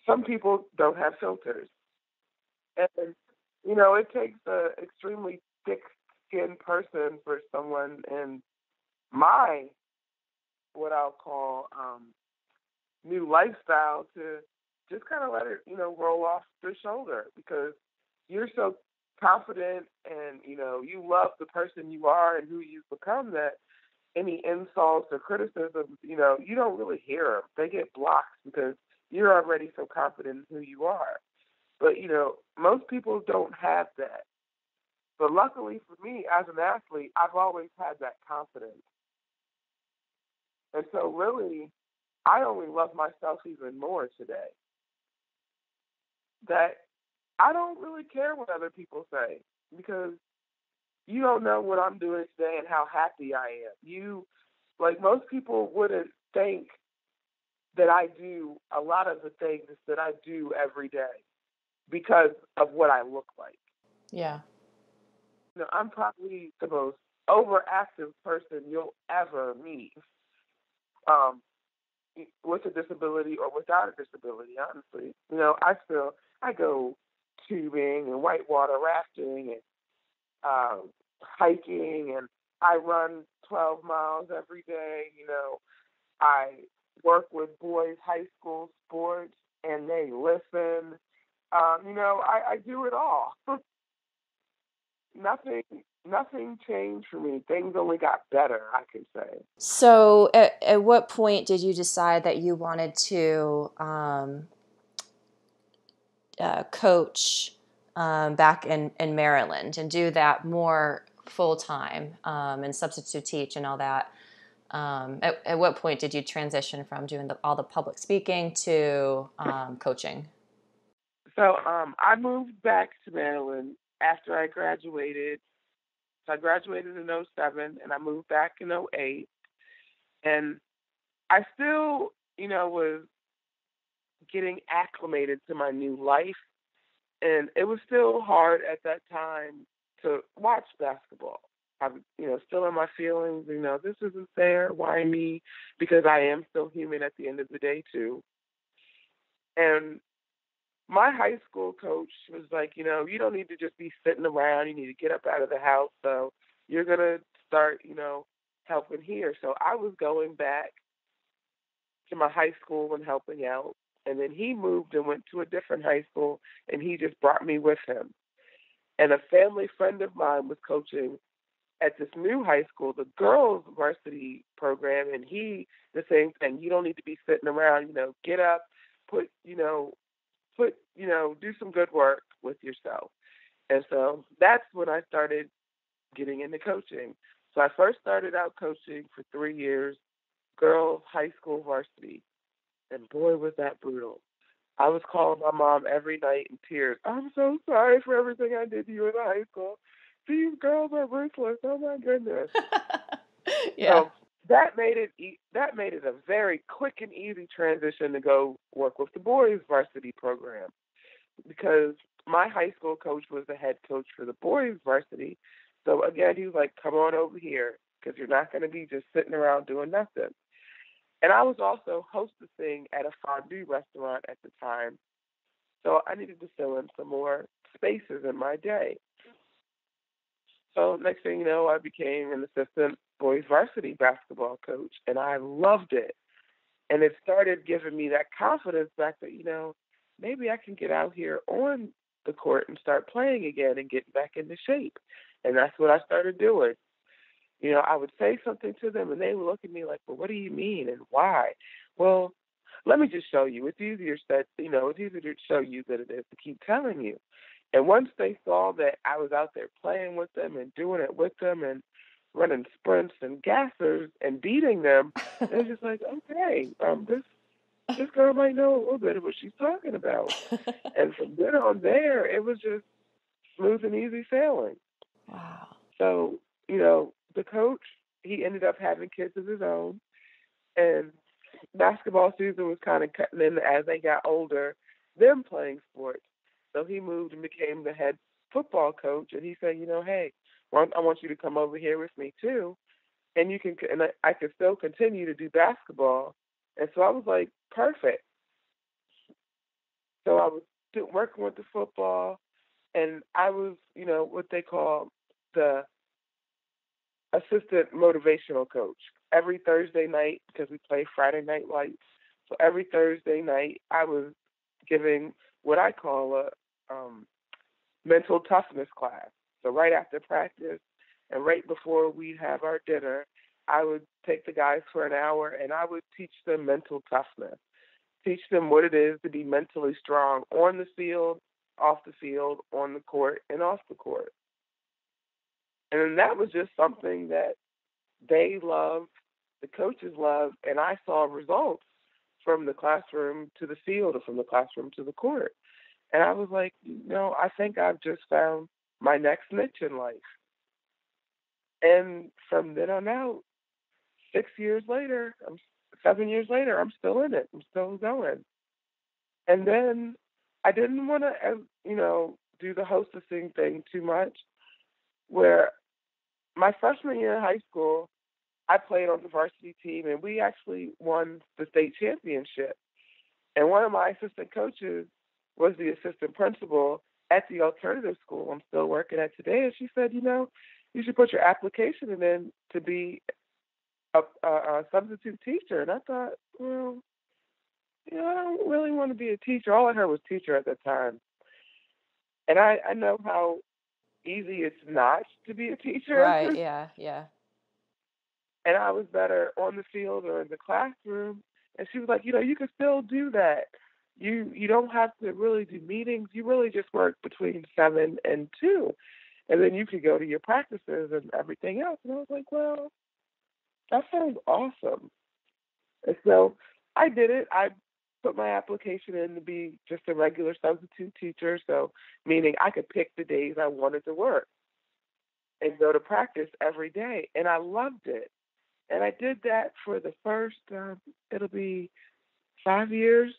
some people don't have filters. And, it takes an extremely thick skinned person for someone in my, what I'll call, new lifestyle to just kind of let it, roll off your shoulder because you're so confident and, you love the person you are and who you've become that any insults or criticisms, you don't really hear them. They get blocked because you're already so confident in who you are. But, most people don't have that. But luckily for me, as an athlete, I've always had that confidence. And so really, I only love myself even more today. that I don't really care what other people say because you don't know what I'm doing today and how happy I am. Like most people wouldn't think that I do a lot of the things that I do every day because of what I look like. Yeah. I'm probably the most overactive person you'll ever meet, um, with a disability or without a disability, honestly. I go tubing and whitewater rafting and hiking, and I run 12 miles every day. I work with boys' high school sports, and they listen. I do it all. Nothing changed for me. Things only got better, I can say. So at what point did you decide that you wanted to coach back in Maryland and do that more full time and substitute teach and all that? At what point did you transition from doing all the public speaking to coaching? So I moved back to Maryland after I graduated. So I graduated in '07, and I moved back in '08. And I still, was getting acclimated to my new life. And it was still hard at that time to watch basketball. I'm, still in my feelings, this isn't fair. Why me? Because I am still human at the end of the day, too. And my high school coach was like, you don't need to just be sitting around. You need to get up out of the house. So you're going to start, helping here. So I was going back to my high school and helping out. And then he moved and went to a different high school, and he just brought me with him. And a family friend of mine was coaching at this new high school, the girls varsity program, and the same thing. You don't need to be sitting around, get up, do some good work with yourself. And so that's when I started getting into coaching. So I first started out coaching for 3 years, girls high school varsity. And boy, was that brutal. I was calling my mom every night in tears. I'm so sorry for everything I did to you in high school. These girls are ruthless. Oh my goodness. Yeah. So that made it a very quick and easy transition to go work with the boys varsity program, because my high school coach was the head coach for the boys varsity. So again, he was like, come on over here, because you're not going to be just sitting around doing nothing. And I was also hostessing at a fondue restaurant at the time. So I needed to fill in some more spaces in my day. So next thing you know, I became an assistant boys varsity basketball coach, and I loved it. And it started giving me that confidence back that, maybe I can get out here on the court and start playing again and get back into shape. And that's what I started doing. I would say something to them, and they would look at me like, well, what do you mean and why? Well, let me just show you. It's easier to show you than it is to keep telling you. And once they saw that I was out there playing with them and doing it with them and running sprints and gassers and beating them, they were just like, okay, this girl might know a little bit of what she's talking about. And from then on there, it was just smooth and easy sailing. Wow. So, the coach, he ended up having kids of his own, and basketball season was kind of cutting in as they got older, them playing sports. So he moved and became the head football coach, and he said, hey, I want you to come over here with me too, and I could still continue to do basketball. And so I was like, perfect. So I was working with the football, and I was, what they call the assistant motivational coach. Every Thursday night, because we play Friday Night Lights, so every Thursday night I was giving what I call a mental toughness class. So right after practice and right before we'd have our dinner, I would take the guys for an hour and I would teach them mental toughness, teach them what it is to be mentally strong on the field, off the field, on the court, and off the court. And that was just something that they loved, the coaches loved, and I saw results from the classroom to the field or from the classroom to the court. And I was like, I think I've just found my next niche in life. And from then on out, 6 years later, 7 years later, I'm still in it. I'm still going. And then I didn't want to, do the hostessing thing too much. Where my freshman year in high school, I played on the varsity team, and we actually won the state championship. And one of my assistant coaches was the assistant principal at the alternative school I'm still working at today. And she said, you should put your application in to be a substitute teacher. And I thought, well, I don't really want to be a teacher. All I heard was teacher at that time. And I know how easy it's not to be a teacher. Right, yeah, yeah. And I was better on the field or in the classroom. And she was like, you can still do that. You don't have to really do meetings. You really just work between 7 and 2. And then you could go to your practices and everything else. And I was like, well, that sounds awesome. And so I did it. I put my application in to be just a regular substitute teacher. So meaning I could pick the days I wanted to work and go to practice every day. And I loved it. And I did that for the first, it'll be 5 years,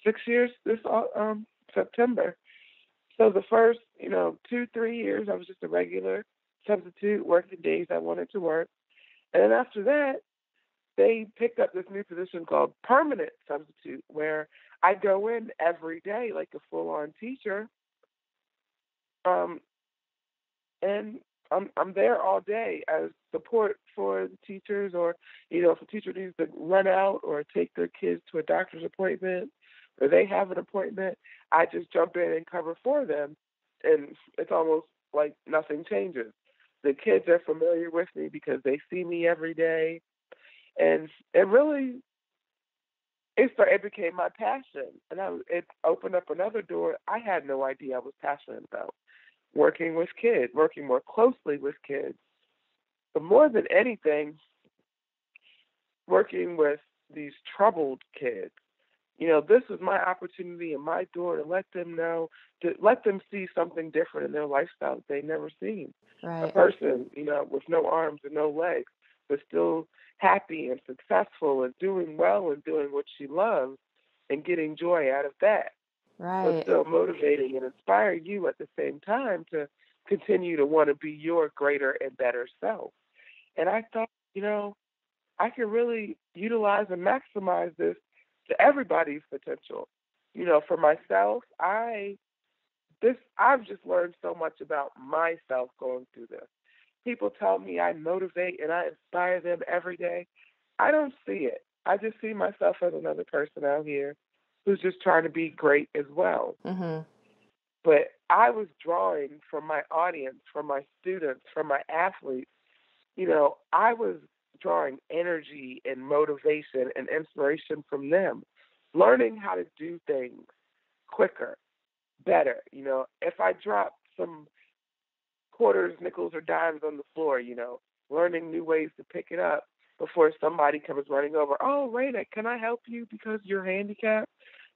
6 years this September. So the first, 2, 3 years, I was just a regular substitute, working days I wanted to work. And then after that, they picked up this new position called permanent substitute, where I go in every day like a full-on teacher. And I'm there all day as support for the teachers, or if a teacher needs to run out or take their kids to a doctor's appointment, or they have an appointment, I just jump in and cover for them, and it's almost like nothing changes. The kids are familiar with me because they see me every day, and it became my passion, and it opened up another door I had no idea I was passionate about. Working with kids, working more closely with kids. But more than anything, working with these troubled kids. This was my opportunity and my door to let them know, to let them see something different in their lifestyle that they've never seen. Right. A person, with no arms and no legs, but still happy and successful and doing well and doing what she loves and getting joy out of that. Right. But still motivating and inspiring you at the same time to continue to want to be your greater and better self. And I thought, I can really utilize and maximize this to everybody's potential. For myself, I've just learned so much about myself going through this. People tell me I motivate and I inspire them every day. I don't see it. I just see myself as another person out here who's just trying to be great as well. Mm-hmm. But I was drawing from my audience, from my students, from my athletes. I was drawing energy and motivation and inspiration from them, learning how to do things quicker, better. If I drop some quarters, nickels, or dimes on the floor, learning new ways to pick it up before somebody comes running over. Oh, Rayna, can I help you because you're handicapped?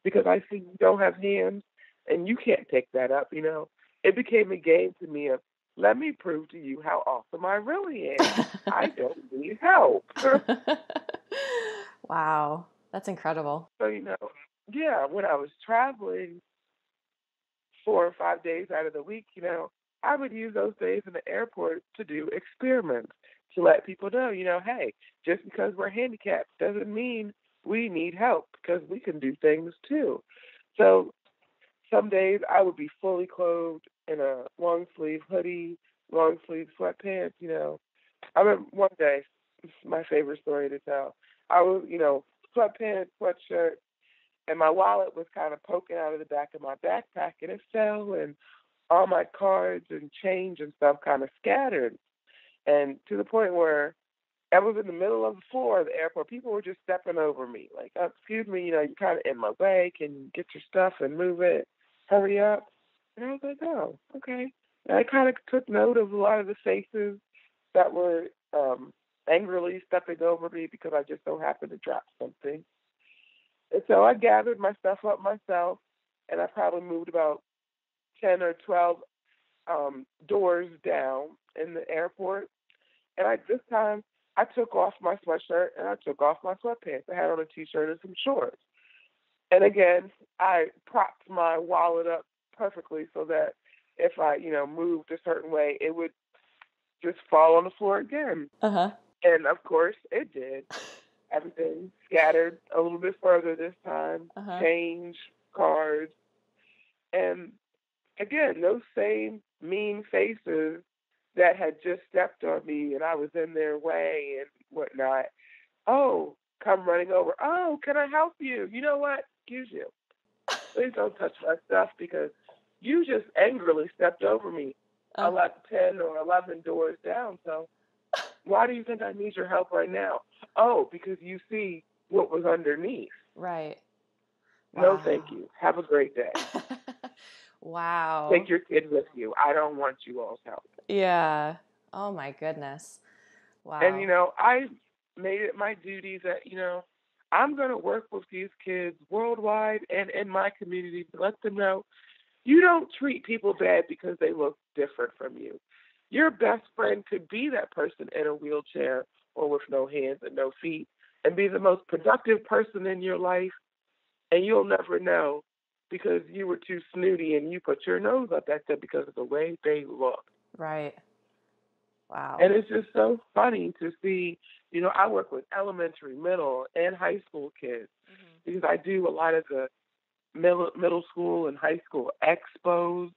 Because I see you don't have hands and you can't pick that up, It became a game to me of, let me prove to you how awesome I really am. I don't need help. Wow, that's incredible. So, when I was traveling 4 or 5 days out of the week, I would use those days in the airport to do experiments, to let people know, hey, just because we're handicapped doesn't mean we need help, because we can do things too. So some days I would be fully clothed in a long sleeve hoodie, long sleeve sweatpants. I remember one day, this is my favorite story to tell. I was, sweatpants, sweatshirt, and my wallet was kind of poking out of the back of my backpack, and it fell, and all my cards and change and stuff kind of scattered. And to the point where I was in the middle of the floor of the airport. People were just stepping over me, like, excuse me, you're kind of in my way. Can you get your stuff and move it? Hurry up. And I was like, oh, okay. And I kind of took note of a lot of the faces that were angrily stepping over me because I just so happened to drop something. And so I gathered my stuff up myself, and I probably moved about 10 or 12 doors down in the airport. And this time I took off my sweatshirt and I took off my sweatpants. I had on a t-shirt and some shorts. And again, I propped my wallet up perfectly so that if I, moved a certain way, it would just fall on the floor again. Uh-huh. And of course, it did. Everything scattered a little bit further this time. Uh-huh. Change, cards. And again, those same mean faces that had just stepped on me and I was in their way and whatnot. Oh, come running over. Oh, can I help you? You know what? Excuse you. Please don't touch my stuff because you just angrily stepped over me 10 or 11 doors down. So why do you think I need your help right now? Oh, because you see what was underneath. Right. Wow. No, thank you. Have a great day. Wow. Take your kid with you. I don't want you all's help. Yeah. Oh, my goodness. Wow. And, I made it my duty that, I'm going to work with these kids worldwide and in my community to let them know you don't treat people bad because they look different from you. Your best friend could be that person in a wheelchair or with no hands and no feet and be the most productive person in your life, and you'll never know because you were too snooty and you put your nose up at them because of the way they look. Right. Wow. And it's just so funny to see, I work with elementary, middle, and high school kids because I do a lot of the middle school and high school expos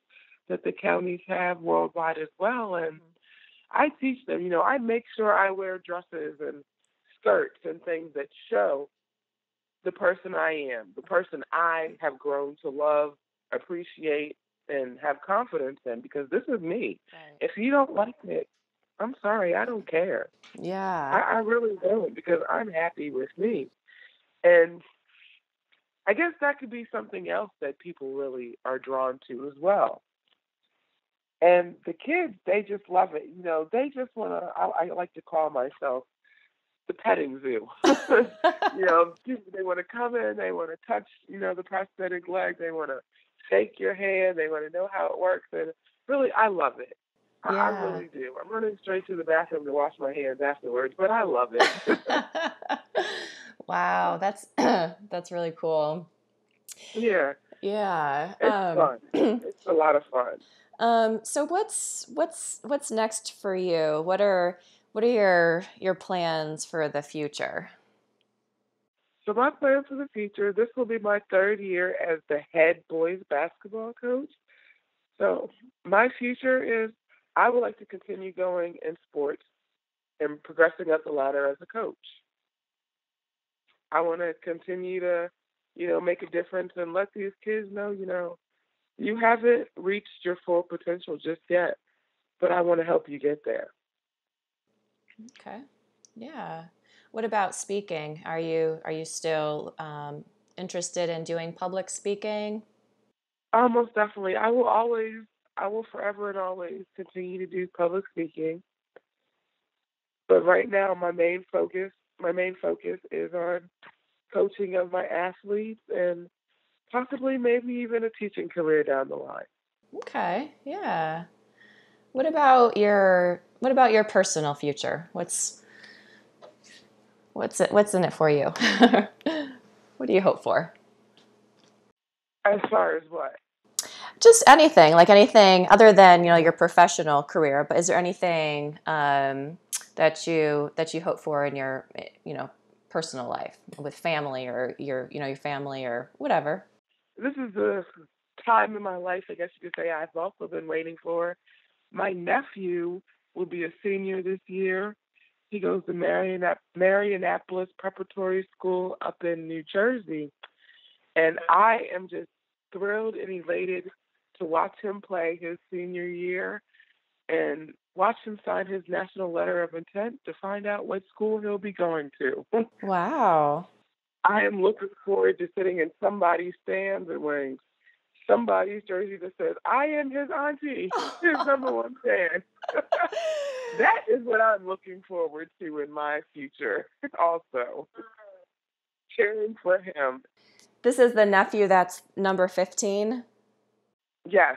that the counties have worldwide as well. And I teach them, I make sure I wear dresses and skirts and things that show the person I am, the person I have grown to love, appreciate, and have confidence in, because this is me. Right. If you don't like it, I'm sorry, I don't care. Yeah. I really don't, because I'm happy with me. And I guess that could be something else that people really are drawn to as well. And the kids, they just love it. They just want to, I like to call myself the petting zoo. People, they want to come in, they want to touch, the prosthetic leg, they want to shake your hand, they want to know how it works. And really, I love it. Yeah. I really do. I'm running straight to the bathroom to wash my hands afterwards, but I love it. Wow, that's really cool. Yeah. Yeah. It's fun. It's a lot of fun. So what's next for you? What are your plans for the future? So my plans for the future, this will be my 3rd year as the head boys basketball coach. So my future is I would like to continue going in sports and progressing up the ladder as a coach. I want to continue to, make a difference and let these kids know, you haven't reached your full potential just yet, but I want to help you get there. Okay. Yeah. What about speaking? Are you still interested in doing public speaking? Most definitely. I will forever and always continue to do public speaking. But right now, my main focus is on coaching of my athletes and possibly maybe even a teaching career down the line. Okay. Yeah. What about your personal future? What's in it for you? What do you hope for? As far as what? Just anything, like anything other than, your professional career, but is there anything that you hope for in your, personal life with family or your family or whatever? This is the time in my life, I guess you could say, I've also been waiting for. My nephew will be a senior this year. He goes to Marianapolis Preparatory School up in New Jersey. And I am just thrilled and elated to watch him play his senior year and watch him sign his national letter of intent to find out what school he'll be going to. Wow. I am looking forward to sitting in somebody's stands and wearing somebody's jersey that says, I am his auntie, his number one fan. That is what I'm looking forward to in my future also. Cheering for him. This is the nephew that's number 15? Yes,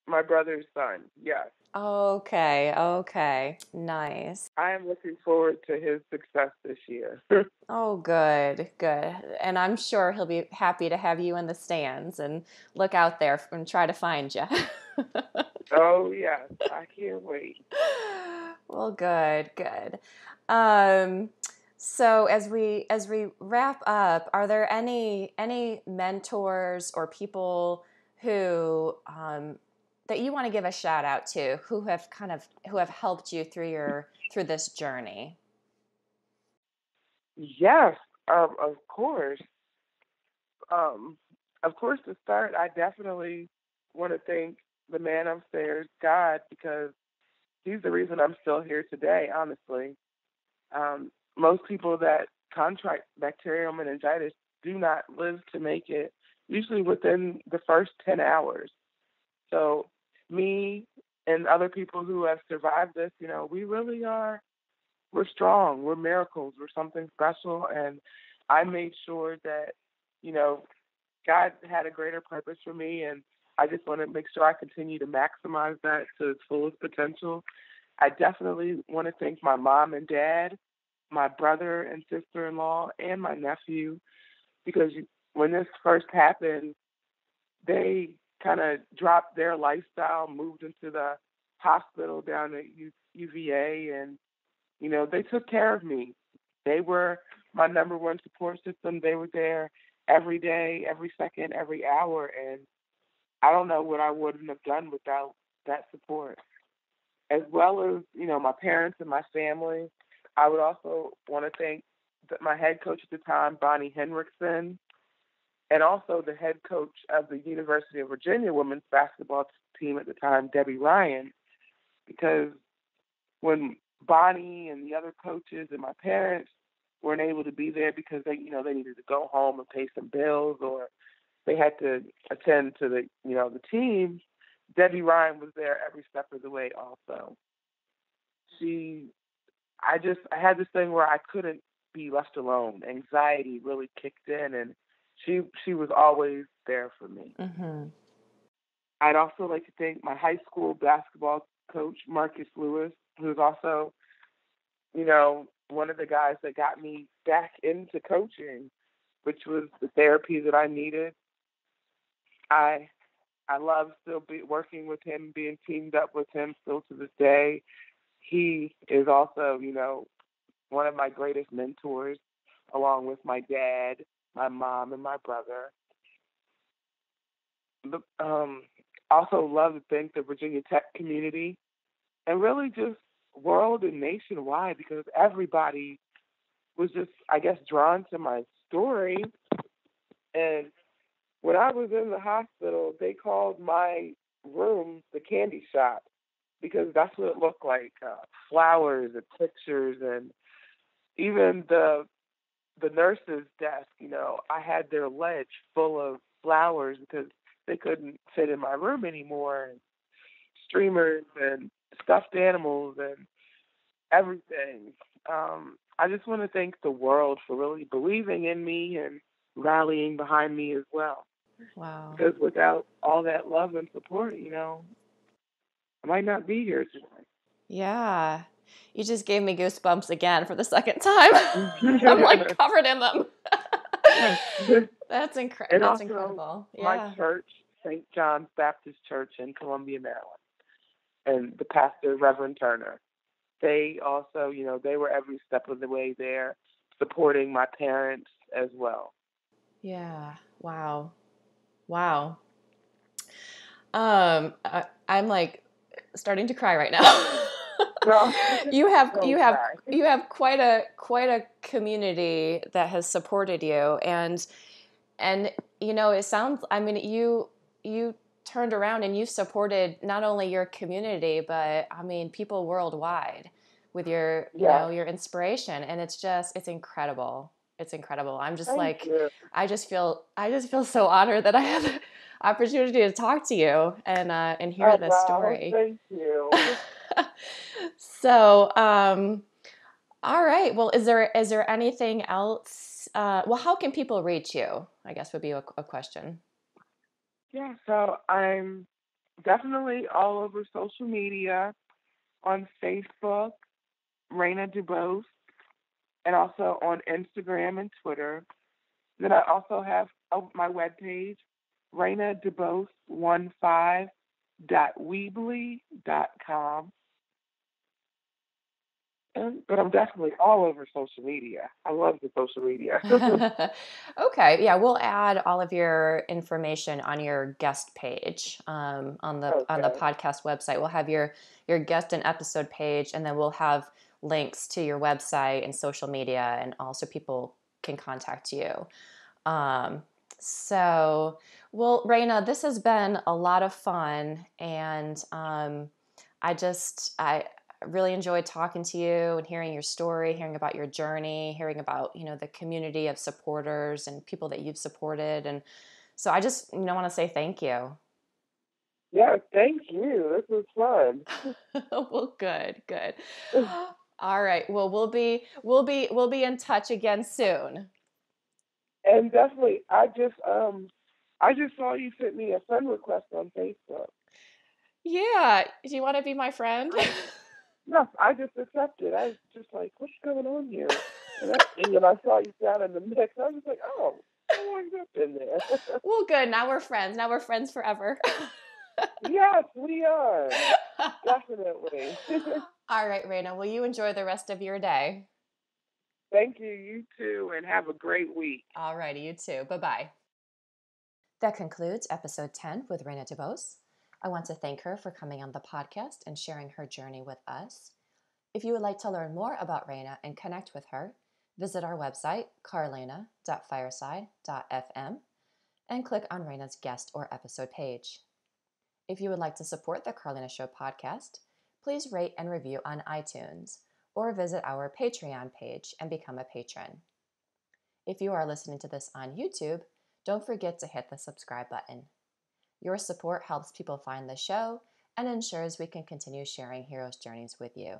my brother's son. Yes. Okay. Nice. I am looking forward to his success this year. Oh, good. And I'm sure he'll be happy to have you in the stands and look out there and try to find you. Oh, yes. I can't wait. Well, good. Um, so as we wrap up, are there any mentors or people who that you want to give a shout out to who have helped you through this journey? Yes, of course. Um, of course, to start, I definitely want to thank the man upstairs, God, because he's the reason I'm still here today, honestly. Most people that contract bacterial meningitis do not live to make it, usually within the first 10 hours. So, me and other people who have survived this, we really are, we're strong, we're miracles, we're something special. And I made sure that, you know, God had a greater purpose for me, and I just want to make sure I continue to maximize that to its fullest potential. I definitely want to thank my mom and dad, my brother and sister-in-law, and my nephew, because when this first happened, they kind of dropped their lifestyle, moved into the hospital down at UVA, and they took care of me. They were my number one support system. They were there every day, every second, every hour, and I don't know what I wouldn't have done without that support. As well as, my parents and my family. I would also want to thank my head coach at the time, Bonnie Henriksen, and also the head coach of the University of Virginia women's basketball team at the time, Debbie Ryan, because when Bonnie and the other coaches and my parents weren't able to be there because they needed to go home and pay some bills, or they had to attend to the team, Debbie Ryan was there every step of the way also. I had this thing where I couldn't be left alone. Anxiety really kicked in, and she was always there for me. Mm-hmm. I'd also like to thank my high school basketball coach, Marcus Lewis, who's also, one of the guys that got me back into coaching, which was the therapy that I needed. I love still working with him, being teamed up with him still to this day. He is also, one of my greatest mentors, along with my dad, my mom, and my brother. Also love to thank the Virginia Tech community, and really just world and nationwide, because everybody was just, I guess, drawn to my story. And when I was in the hospital, they called my room the candy shop, because that's what it looked like. Flowers and pictures, and even the nurse's desk, I had their ledge full of flowers because they couldn't fit in my room anymore, and streamers and stuffed animals and everything. I just want to thank the world for really believing in me and rallying behind me as well. Wow. Because without all that love and support, I might not be here today. Yeah. You just gave me goosebumps again for the second time. I'm like covered in them. That's incredible. My Yeah. church, St. John's Baptist Church in Columbia, Maryland, and the pastor, Reverend Turner. They also, they were every step of the way there, supporting my parents as well. Yeah. Wow. I'm like starting to cry right now. you have quite a community that has supported you, and it sounds, I mean, you turned around and you supported not only your community, but I mean people worldwide with your your inspiration, and it's incredible. It's incredible. I'm just Thank you. I just feel so honored that I have the opportunity to talk to you and hear this story. Thank you. So, all right. Well, is there anything else Well, how can people reach you? I guess would be a question. Yeah, so I'm definitely all over social media on Facebook, Rayna DuBose, and also on Instagram and Twitter. Then I also have my webpage, RaynaDuBose15.weebly.com. But I'm definitely all over social media. I love the social media. Okay, yeah, we'll add all of your information on your guest page on the Okay. podcast website. We'll have your guest and episode page, and then we'll have links to your website and social media, and also people can contact you. Um, so, well, Rayna, this has been a lot of fun, and I really enjoyed talking to you and hearing your story, hearing about your journey, hearing about the community of supporters and people that you've supported, and so I just want to say thank you. Yeah, thank you. This was fun. Well, good, good. All right. Well, we'll be in touch again soon. And definitely, I just saw you sent me a friend request on Facebook. Yeah. Do you want to be my friend? Yes, I just accepted. I was just like, what's going on here? And then I saw you down in the mix. I was like, oh, how long's that been there? Well, good. Now we're friends. Now we're friends forever. Yes, we are. Definitely. All right, Raina. Will you enjoy the rest of your day? Thank you. You too. And have a great week. All righty. You too. Bye-bye. That concludes episode 10 with Rayna DuBose. I want to thank her for coming on the podcast and sharing her journey with us. If you would like to learn more about Rayna and connect with her, visit our website, carleena.fireside.fm, and click on Rayna's guest or episode page. If you would like to support the Carleena Show podcast, please rate and review on iTunes or visit our Patreon page and become a patron. If you are listening to this on YouTube, don't forget to hit the subscribe button. Your support helps people find the show and ensures we can continue sharing heroes' journeys with you.